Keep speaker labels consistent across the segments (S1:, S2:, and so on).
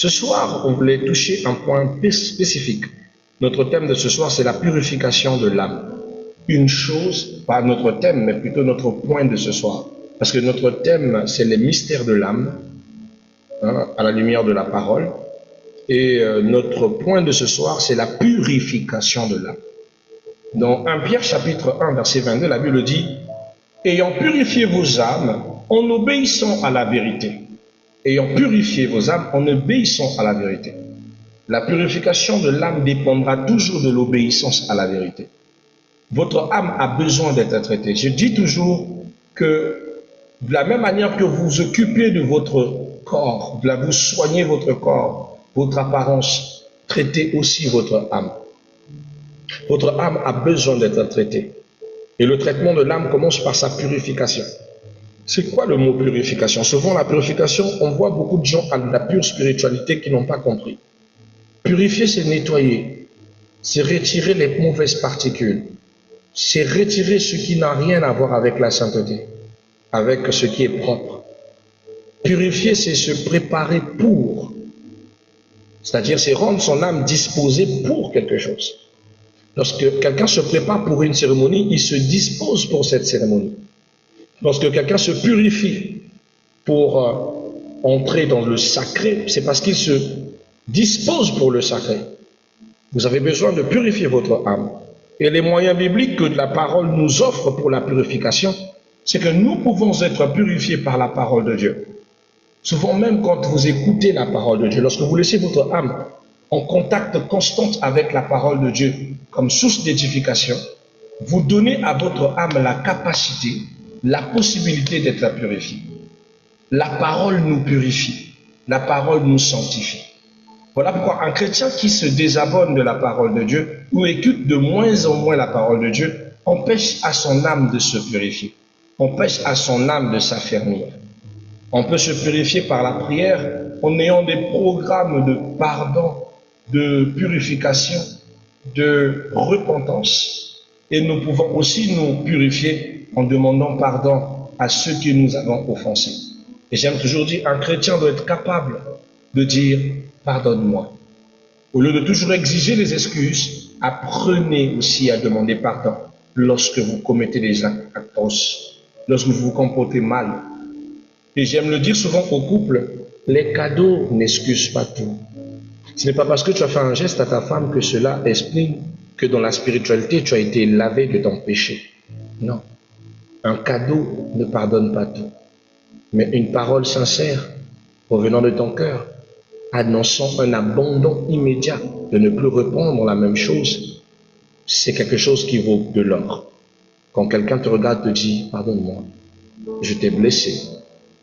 S1: Ce soir, on voulait toucher un point spécifique. Notre thème de ce soir, c'est la purification de l'âme. Une chose, pas notre thème, mais plutôt notre point de ce soir. Parce que notre thème, c'est les mystères de l'âme, à la lumière de la parole. Et notre point de ce soir, c'est la purification de l'âme. Dans 1 Pierre chapitre 1, verset 22, la Bible dit « Ayant purifié vos âmes en obéissant à la vérité. » Ayant purifié vos âmes en obéissant à la vérité. La purification de l'âme dépendra toujours de l'obéissance à la vérité. Votre âme a besoin d'être traitée. Je dis toujours que de la même manière que vous vous occupez de votre corps, vous soignez votre corps, votre apparence, traitez aussi votre âme. Votre âme a besoin d'être traitée. Et le traitement de l'âme commence par sa purification. C'est quoi le mot purification? Souvent, la purification, on voit beaucoup de gens à la pure spiritualité qui n'ont pas compris. Purifier, c'est nettoyer. C'est retirer les mauvaises particules. C'est retirer ce qui n'a rien à voir avec la sainteté, avec ce qui est propre. Purifier, c'est se préparer pour. C'est-à-dire, c'est rendre son âme disposée pour quelque chose. Lorsque quelqu'un se prépare pour une cérémonie, il se dispose pour cette cérémonie. Lorsque quelqu'un se purifie pour entrer dans le sacré, c'est parce qu'il se dispose pour le sacré. Vous avez besoin de purifier votre âme. Et les moyens bibliques que la parole nous offre pour la purification, c'est que nous pouvons être purifiés par la parole de Dieu. Souvent même quand vous écoutez la parole de Dieu, lorsque vous laissez votre âme en contact constant avec la parole de Dieu comme source d'édification, vous donnez à votre âme la capacité, la possibilité d'être purifié. La parole nous purifie. La parole nous sanctifie. Voilà pourquoi un chrétien qui se désabonne de la parole de Dieu ou écoute de moins en moins la parole de Dieu empêche à son âme de se purifier. Empêche à son âme de s'affermir. On peut se purifier par la prière en ayant des programmes de pardon, de purification, de repentance. Et nous pouvons aussi nous purifier en demandant pardon à ceux que nous avons offensés. Et j'aime toujours dire, un chrétien doit être capable de dire « pardonne-moi ». Au lieu de toujours exiger les excuses, apprenez aussi à demander pardon lorsque vous commettez des actes atroces, lorsque vous vous comportez mal. Et j'aime le dire souvent au couple, les cadeaux n'excusent pas tout. Ce n'est pas parce que tu as fait un geste à ta femme que cela explique que dans la spiritualité, tu as été lavé de ton péché. Non. Un cadeau ne pardonne pas tout. Mais une parole sincère, provenant de ton cœur, annonçant un abandon immédiat de ne plus répondre la même chose, c'est quelque chose qui vaut de l'or. Quand quelqu'un te regarde, te dit « pardonne-moi, je t'ai blessé ».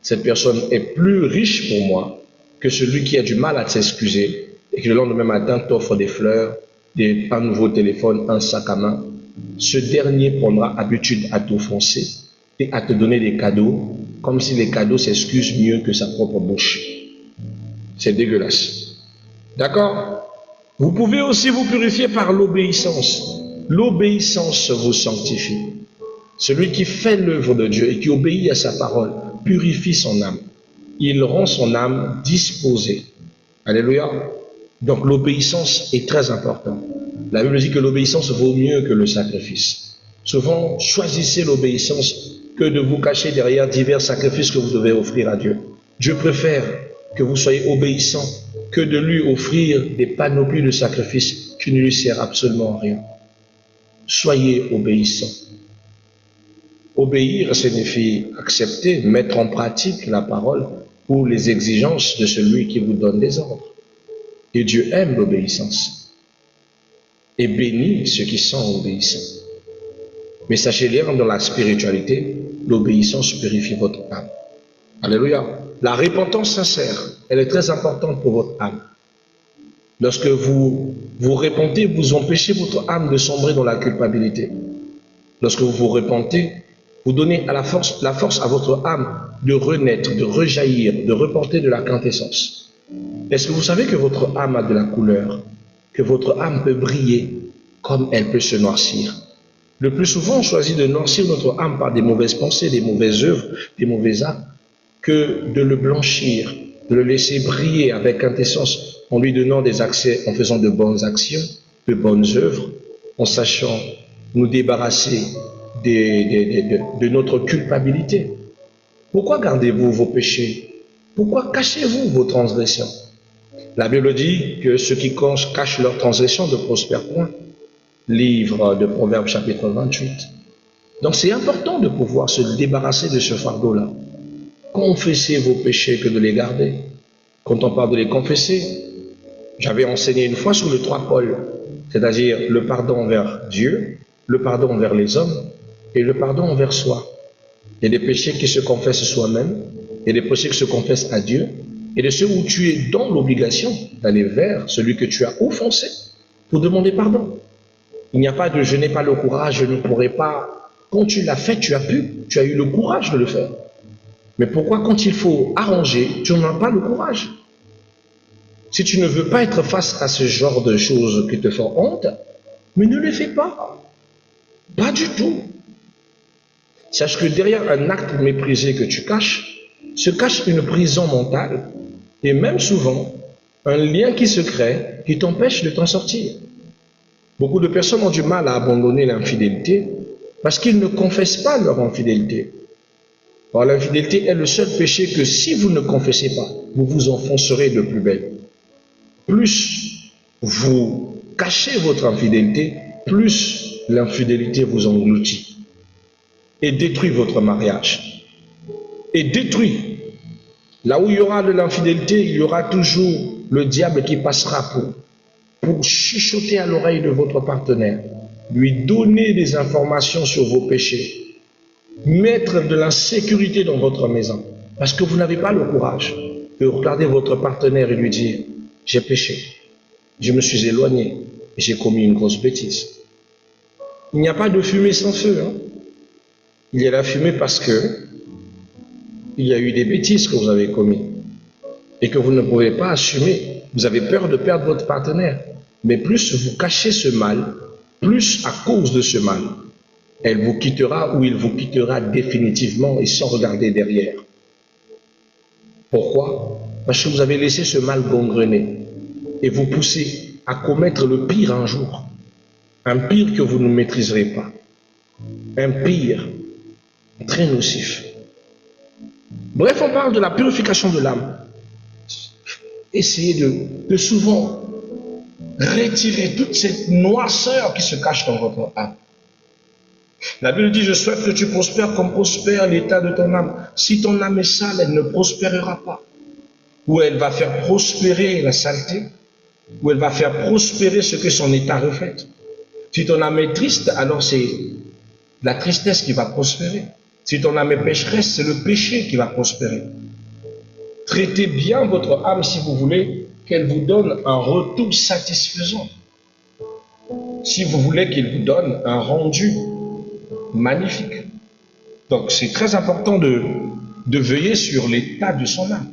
S1: Cette personne est plus riche pour moi que celui qui a du mal à s'excuser et qui le lendemain matin t'offre des fleurs, un nouveau téléphone, un sac à main. Ce dernier prendra habitude à t'offenser et à te donner des cadeaux, comme si les cadeaux s'excusent mieux que sa propre bouche. C'est dégueulasse. D'accord? Vous pouvez aussi vous purifier par l'obéissance. L'obéissance vous sanctifie. Celui qui fait l'œuvre de Dieu et qui obéit à sa parole purifie son âme. Il rend son âme disposée. Alléluia. Donc l'obéissance est très importante. La Bible dit que l'obéissance vaut mieux que le sacrifice. Souvent, choisissez l'obéissance que de vous cacher derrière divers sacrifices que vous devez offrir à Dieu. Dieu préfère que vous soyez obéissant que de lui offrir des panoplies de sacrifices qui ne lui servent absolument à rien. Soyez obéissants. Obéir signifie accepter, mettre en pratique la parole ou les exigences de celui qui vous donne des ordres. Et Dieu aime l'obéissance et bénit ceux qui sont obéissants. Mais sachez bien, dans la spiritualité, l'obéissance purifie votre âme. Alléluia. La repentance sincère, elle est très importante pour votre âme. Lorsque vous vous repentez, vous empêchez votre âme de sombrer dans la culpabilité. Lorsque vous vous repentez, vous donnez à la force à votre âme de renaître, de rejaillir, de reporter de la quintessence. Est-ce que vous savez que votre âme a de la couleur, que votre âme peut briller comme elle peut se noircir? Le plus souvent, on choisit de noircir notre âme par des mauvaises pensées, des mauvaises œuvres, des mauvais actes, que de le blanchir de le laisser briller avec quintessence en lui donnant des accès, en faisant de bonnes actions, de bonnes œuvres, en sachant nous débarrasser de notre culpabilité. Pourquoi gardez-vous vos péchés? Pourquoi cachez-vous vos transgressions? La Bible dit que ceux qui cachent leurs transgressions ne prospèrent point. Livre de Proverbes chapitre 28. Donc c'est important de pouvoir se débarrasser de ce fardeau-là. Confessez vos péchés que de les garder. Quand on parle de les confesser, j'avais enseigné une fois sur le 3 Paul, c'est-à-dire le pardon envers Dieu, le pardon envers les hommes et le pardon envers soi. Il y a des péchés qui se confessent soi-même, il y a des péchés qui se confessent à Dieu, et de ceux où tu es dans l'obligation d'aller vers celui que tu as offensé pour demander pardon. Il n'y a pas de « je n'ai pas le courage, je ne pourrai pas ». Quand tu l'as fait, tu as eu le courage de le faire. Mais pourquoi quand il faut arranger, tu n'en as pas le courage? Si tu ne veux pas être face à ce genre de choses qui te font honte, mais ne les fais pas. Pas du tout. Sache que derrière un acte méprisé que tu caches, se cache une prison mentale et même souvent un lien qui se crée qui t'empêche de t'en sortir. Beaucoup de personnes ont du mal à abandonner l'infidélité parce qu'ils ne confessent pas leur infidélité. Or, l'infidélité est le seul péché que si vous ne confessez pas, vous vous enfoncerez de plus belle. Plus vous cachez votre infidélité, plus l'infidélité vous engloutit et détruit votre mariage. Et détruit. Là où il y aura de l'infidélité, il y aura toujours le diable qui passera pour chuchoter à l'oreille de votre partenaire, lui donner des informations sur vos péchés, mettre de l'insécurité dans votre maison, parce que vous n'avez pas le courage de regarder votre partenaire et lui dire « j'ai péché, je me suis éloigné et j'ai commis une grosse bêtise ». Il n'y a pas de fumée sans feu. Hein? Il y a la fumée parce que il y a eu des bêtises que vous avez commises et que vous ne pouvez pas assumer. Vous avez peur de perdre votre partenaire. Mais plus vous cachez ce mal, plus à cause de ce mal, elle vous quittera ou il vous quittera définitivement et sans regarder derrière. Pourquoi? Parce que vous avez laissé ce mal gangrener et vous poussez à commettre le pire un jour. Un pire que vous ne maîtriserez pas. Un pire très nocif. Bref, on parle de la purification de l'âme. Essayez de souvent retirer toute cette noirceur qui se cache dans votre âme. La Bible dit, je souhaite que tu prospères comme prospère l'état de ton âme. Si ton âme est sale, elle ne prospérera pas. Ou elle va faire prospérer la saleté, ou elle va faire prospérer ce que son état reflète. Si ton âme est triste, alors c'est la tristesse qui va prospérer. Si ton âme est pécheresse, c'est le péché qui va prospérer. Traitez bien votre âme si vous voulez qu'elle vous donne un retour satisfaisant. Si vous voulez qu'il vous donne un rendu magnifique. Donc c'est très important de veiller sur l'état de son âme.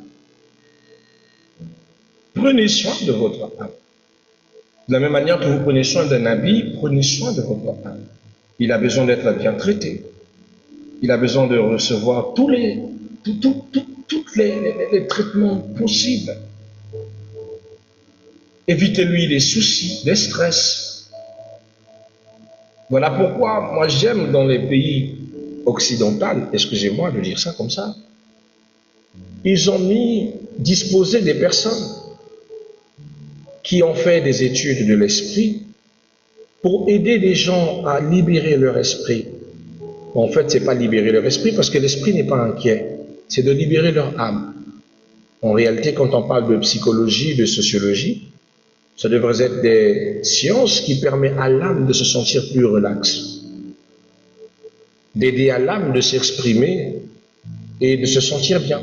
S1: Prenez soin de votre âme. De la même manière que vous prenez soin d'un habit, prenez soin de votre âme. Il a besoin d'être bien traité. Il a besoin de recevoir tous les traitements possibles. Évitez-lui les soucis, les stress. Voilà pourquoi moi j'aime dans les pays occidentaux, excusez-moi de dire ça comme ça, ils ont disposé des personnes qui ont fait des études de l'esprit pour aider les gens à libérer leur esprit. En fait, ce n'est pas libérer leur esprit parce que l'esprit n'est pas inquiet, c'est de libérer leur âme. En réalité, quand on parle de psychologie, de sociologie, ça devrait être des sciences qui permettent à l'âme de se sentir plus relaxe, d'aider à l'âme de s'exprimer et de se sentir bien.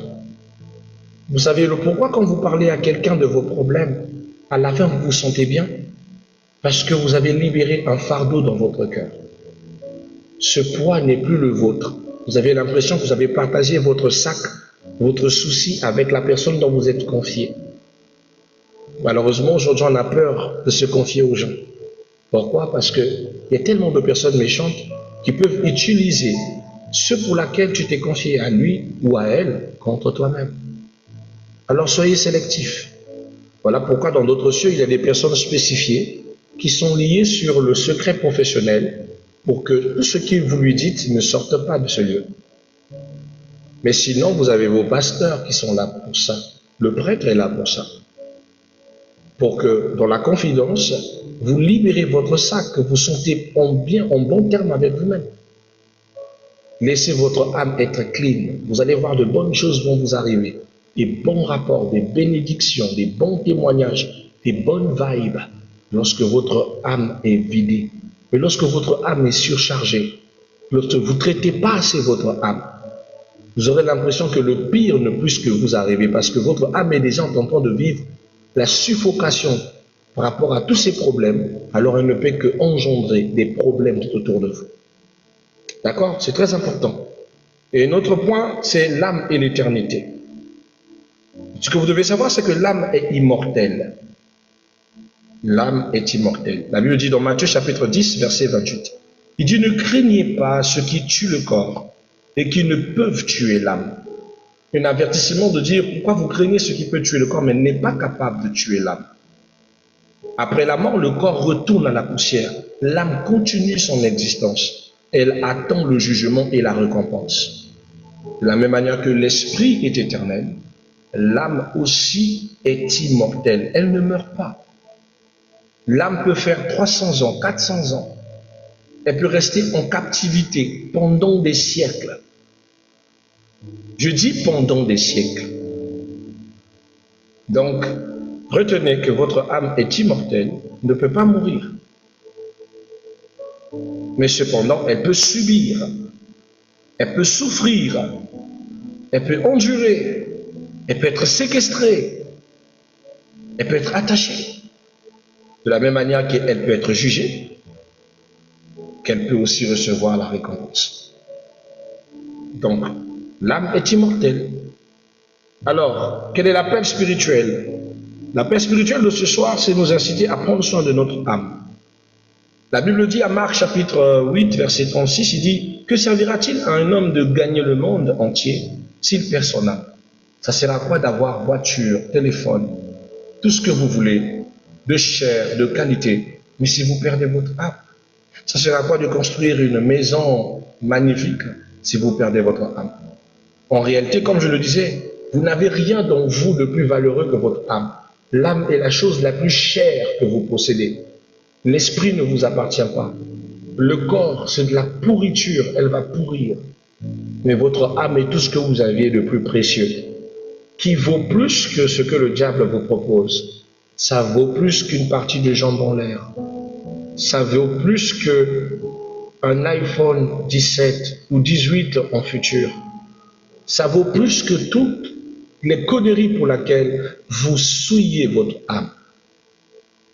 S1: Vous savez le pourquoi quand vous parlez à quelqu'un de vos problèmes, à la fin vous vous sentez bien? Parce que vous avez libéré un fardeau dans votre cœur. Ce poids n'est plus le vôtre. Vous avez l'impression que vous avez partagé votre sac, votre souci avec la personne dont vous êtes confié. Malheureusement, aujourd'hui, on a peur de se confier aux gens. Pourquoi? Parce qu'il y a tellement de personnes méchantes qui peuvent utiliser ce pour laquelle tu t'es confié à lui ou à elle contre toi-même. Alors soyez sélectifs. Voilà pourquoi dans d'autres cieux, il y a des personnes spécifiées qui sont liées sur le secret professionnel pour que tout ce que vous lui dites ne sorte pas de ce lieu. Mais sinon, vous avez vos pasteurs qui sont là pour ça. Le prêtre est là pour ça. Pour que, dans la confidence, vous libérez votre sac, que vous sentez en bon terme avec vous-même. Laissez votre âme être clean. Vous allez voir de bonnes choses vont vous arriver. Des bons rapports, des bénédictions, des bons témoignages, des bonnes vibes lorsque votre âme est vidée. Mais lorsque votre âme est surchargée, lorsque vous ne traitez pas assez votre âme, vous aurez l'impression que le pire ne puisse que vous arriver parce que votre âme est déjà en train de vivre la suffocation par rapport à tous ces problèmes, alors elle ne peut que engendrer des problèmes tout autour de vous. D'accord? C'est très important. Et un autre point, c'est l'âme et l'éternité. Ce que vous devez savoir, c'est que l'âme est immortelle. L'âme est immortelle. La Bible dit dans Matthieu chapitre 10, verset 28. Il dit, ne craignez pas ceux qui tuent le corps et qui ne peuvent tuer l'âme. Un avertissement de dire, pourquoi vous craignez ceux qui peuvent tuer le corps, mais n'est pas capable de tuer l'âme. Après la mort, le corps retourne à la poussière. L'âme continue son existence. Elle attend le jugement et la récompense. De la même manière que l'esprit est éternel, l'âme aussi est immortelle. Elle ne meurt pas. L'âme peut faire 300 ans, 400 ans. Elle peut rester en captivité pendant des siècles. Je dis pendant des siècles. Donc, retenez que votre âme est immortelle, ne peut pas mourir. Mais cependant, elle peut subir, elle peut souffrir, elle peut endurer, elle peut être séquestrée, elle peut être attachée. De la même manière qu'elle peut être jugée, qu'elle peut aussi recevoir la récompense. Donc, l'âme est immortelle. Alors, quel est l'appel spirituel? L'appel spirituel de ce soir, c'est nous inciter à prendre soin de notre âme. La Bible dit à Marc chapitre 8, verset 36, il dit, que servira-t-il à un homme de gagner le monde entier s'il perd son âme? Ça sert à quoi d'avoir voiture, téléphone, tout ce que vous voulez, de chair, de qualité, mais si vous perdez votre âme? Ça sert à quoi de construire une maison magnifique si vous perdez votre âme? En réalité, comme je le disais, vous n'avez rien dans vous de plus valeureux que votre âme. L'âme est la chose la plus chère que vous possédez. L'esprit ne vous appartient pas. Le corps, c'est de la pourriture, elle va pourrir. Mais votre âme est tout ce que vous aviez de plus précieux, qui vaut plus que ce que le diable vous propose. Ça vaut plus qu'une partie de jambes en l'air. Ça vaut plus qu'un iPhone 17 ou 18 en futur. Ça vaut plus que toutes les conneries pour lesquelles vous souillez votre âme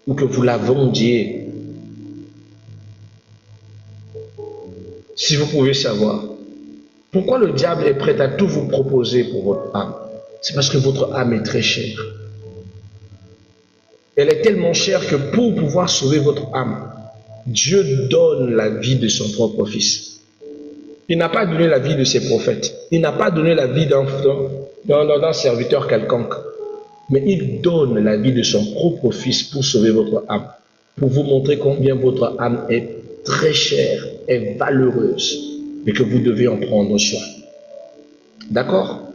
S1: ou que vous la vendiez. Si vous pouvez savoir, pourquoi le diable est prêt à tout vous proposer pour votre âme? C'est parce que votre âme est très chère. Elle est tellement chère que pour pouvoir sauver votre âme, Dieu donne la vie de son propre Fils. Il n'a pas donné la vie de ses prophètes. Il n'a pas donné la vie d'un serviteur quelconque. Mais il donne la vie de son propre Fils pour sauver votre âme. Pour vous montrer combien votre âme est très chère, est valeureuse. Et que vous devez en prendre soin. D'accord?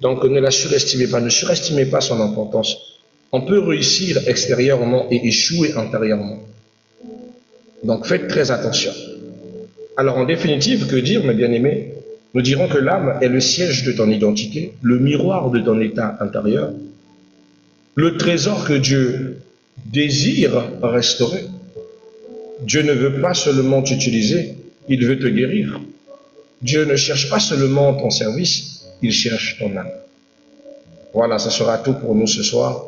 S1: Donc ne la surestimez pas. Ne surestimez pas son importance. On peut réussir extérieurement et échouer intérieurement. Donc faites très attention. Alors en définitive, que dire mes bien-aimés? Nous dirons que l'âme est le siège de ton identité, le miroir de ton état intérieur, le trésor que Dieu désire restaurer. Dieu ne veut pas seulement t'utiliser, il veut te guérir. Dieu ne cherche pas seulement ton service, il cherche ton âme. Voilà, ce sera tout pour nous ce soir.